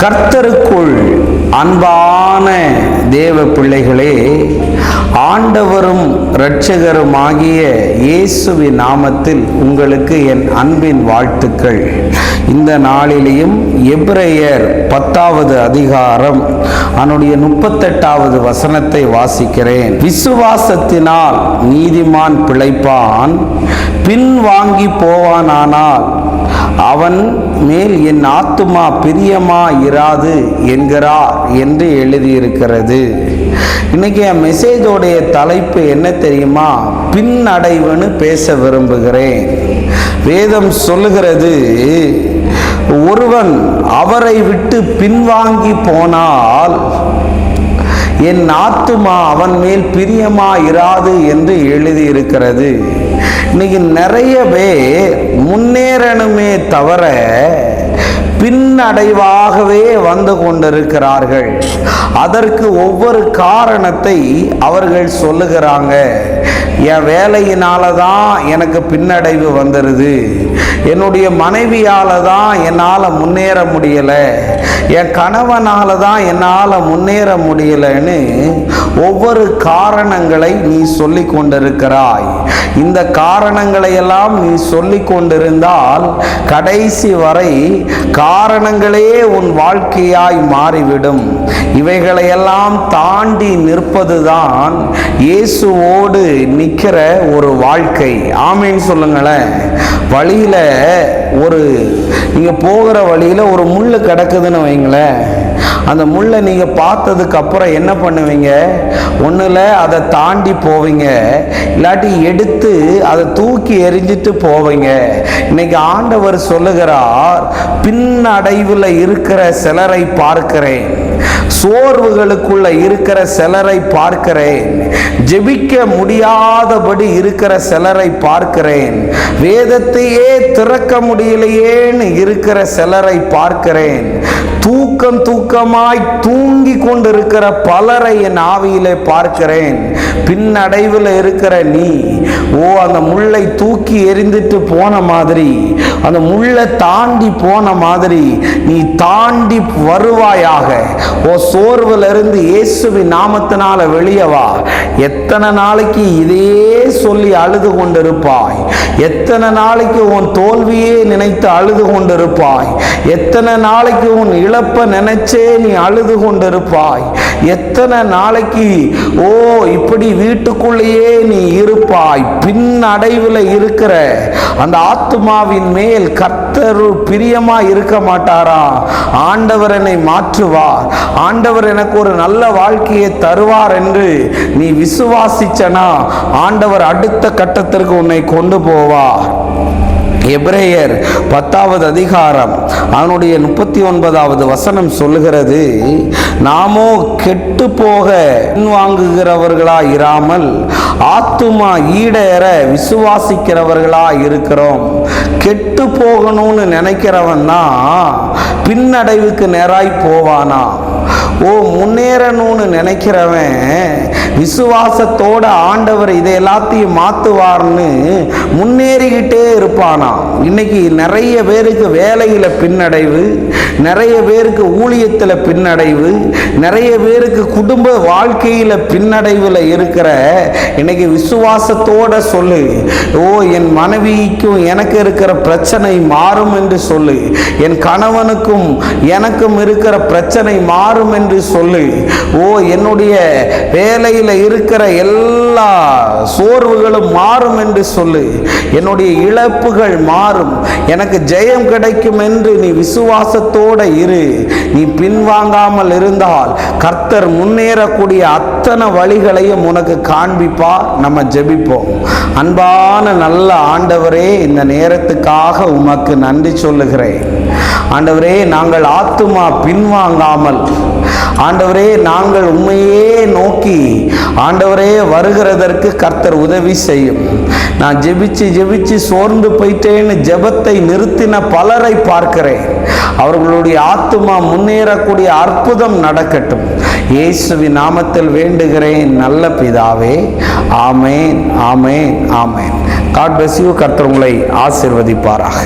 கர்த்தருக்குள் அன்பான தேவ பிள்ளைகளே, ஆண்டவரும் இரட்சகருமாகிய இயேசுவின் நாமத்தில் உங்களுக்கு என் அன்பின் வாழ்த்துக்கள். இந்த நாளிலேயும் எபிரேயர் 10வது அதிகாரம் அதனுடைய 38வது வசனத்தை வாசிக்கிறேன். விசுவாசத்தினால் நீதிமான் பிழைப்பான், பின்வாங்கி போவானானால் அவன் மேல் என் ஆத்துமா பிரியமா இராது என்கிறார் என்று எழுதியிருக்கிறது. இன்னைக்கு என் மெசேஜோடைய தலைப்பு என்ன தெரியுமா? பின்னடைவுன்னு பேச விரும்புகிறேன். வேதம் சொல்லுகிறது, ஒருவன் அவரை விட்டு பின்வாங்கி போனால் என் ஆத்துமா அவன் மேல் பிரியமா இராது என்று எழுதியிருக்கிறது. இன்னைக்கு நிறைய பேர் முன்னேறணுமே தவிர பின்னடைவாகவே வந்து கொண்டிருக்கிறார்கள். அதற்கு ஒவ்வொரு காரணத்தை அவர்கள் சொல்லுகிறாங்க. என் வேலையினால தான் எனக்கு பின்னடைவு வந்துடுது, என்னுடைய மனைவியால தான் என்னால் முன்னேற முடியலை, என் கணவனால தான் என்னால் முன்னேற முடியலைன்னு ஒவ்வொரு காரணங்களை நீ சொல்லி கொண்டிருக்கிறாய். இந்த காரணங்களை எல்லாம் நீ சொல்லி கொண்டிருந்தால் கடைசி வரை காரணங்களே உன் வாழ்க்கையாய் மாறிவிடும். இவைகளையெல்லாம் தாண்டி நிற்பதுதான் இயேசுவோடு நிற்கிற ஒரு வாழ்க்கை. ஆமீன் சொல்லுங்களேன். வழியில நீங்க போகிற வழியில ஒரு முள்ளு கிடக்குதுன்னு வைங்களேன். அந்த முள்ளை நீங்க பார்த்ததுக்கு அப்புறம் என்ன பண்ணுவீங்க? ஒண்ணுல அதை தாண்டி போவீங்க, இல்லாட்டி எடுத்து அதை தூக்கி எறிஞ்சிட்டு போவீங்க. இன்னைக்கு ஆண்டவர் சொல்லுகிறார், பின்னடைவுல இருக்கிற சிலரை பார்க்கிறேன், சோர்வுகளுக்குள்ள இருக்கிற சிலரை பார்க்கிறேன், ஜெபிக்க முடியாதபடி இருக்கிற சிலரை பார்க்கிறேன், வேதத்தையே திறக்க முடியலையேன்னு இருக்கிற சிலரை பார்க்கிறேன், தூக்கமாய் தூங்கி கொண்டிருக்கிற பலரை என் ஆவியிலே பார்க்கிறேன். பின்னடைவில் இருக்கிற நீ அந்த முள்ளை தூக்கி எறிந்துட்டு போன மாதிரி, அந்த முள்ளை தாண்டி போன மாதிரி நீ தாண்டி வருவாயாக. சோர்வுல இருந்து இயேசுவின் நாமத்தினால வெளியே வா. எத்தனை நாளைக்கு இதே சொல்லி அழுது கொண்டிருப்பாய்? எத்தனை நாளைக்கு உன் தோல்வியே நினைத்து அழுது கொண்டிருப்பாய்? எத்தனை நாளைக்கு உன் இழப்ப நினைச்சே நீ அழுது கொண்டிருப்பாய்? எத்தனை நாளைக்கு இப்படி வீட்டுக்குள்ளேயே நீ இருப்பாய்? பின்னடைவில் இருக்கிற அந்த ஆத்துமாவின் மேல் கர்த்தர் பிரியமா இருக்க மாட்டாரா? ஆண்டவர் என்னை மாற்றுவார், ஆண்டவர் எனக்கு ஒரு நல்ல வாழ்க்கையை தருவார் என்று நீ விசுவாசிச்சனா ஆண்டவர் அடுத்த கட்டத்திற்கு உன்னை கொண்டு போவார். எபிரேயர் 10வது அதிகாரம் அதனுடைய 39வது வசனம் சொல்லுகிறது, நாமோ கெட்டு போக பின்வாங்குகிறவர்களா இராமல் ஆத்துமா ஈடேற விசுவாசிக்கிறவர்களா இருக்கிறோம். கெட்டு போகணும்னு நினைக்கிறவன் தான் பின்னடைவுக்கு நேராய் போவானா? முன்னேறணும்னு நினைக்கிறவன் விசுவாசத்தோட ஆண்டவர் இதை எல்லாத்தையும் மாத்துவார்னு முன்னேறிக்கிட்டே இருப்பானா? இன்னைக்கு நிறைய பேருக்கு வேலையில பின்னடைவு, நிறைய பேருக்கு ஊழியத்துல பின்னடைவு, நிறைய பேருக்கு குடும்ப வாழ்க்கையில பின்னடைவுல இருக்கிற இன்னைக்கு விசுவாசத்தோட சொல்லு, என் மனைவிக்கும் எனக்கு இருக்கிற பிரச்சனை மாறும் என்று சொல்லு, என் கணவனுக்கும் எனக்கும் இருக்கிற பிரச்சனை மாறும் என்று சொல்லு, என்னுடைய வேலையில இருக்கிற எல்லா சோர்வுகளும் மாறும் என்று சொல்லு, என்னுடைய இழப்புகள் மாறும், எனக்கு ஜெயம் கிடைக்கும் என்று நீ விசுவாசத்தோட இரு. நீ பின்வாங்காமல் இருந்தால் கர்த்தர் முன்னேறக்கூடிய அத்தனை வழிகளையும் உனக்கு காண்பிப்பார். நம்ம ஜெபிப்போம். அன்பான நல்ல ஆண்டவரே, இந்த நேரத்துக்காக உமக்கு நன்றி சொல்லுகிறேன். ஆண்டவரே, நாங்கள் ஆத்துமா பின்வாங்காமல், ஆண்டவரே, நாங்கள் உண்மையே நோக்கி ஆண்டவரே வருகிறதற்கு கர்த்தர் உதவி செய்யும். நான் ஜெபிச்சு சோர்ந்து போயிட்டேன்னு ஜெபத்தை நிறுத்தின பலரை பார்க்கிறேன். அவர்களுடைய ஆத்துமா முன்னேறக்கூடிய அற்புதம் நடக்கட்டும். இயேசுவின் நாமத்தில் வேண்டுகிறேன் நல்ல பிதாவே. ஆமேன், ஆமேன், ஆமேன். God bless you. கர்த்தர் உங்களை ஆசீர்வதிப்பாராக.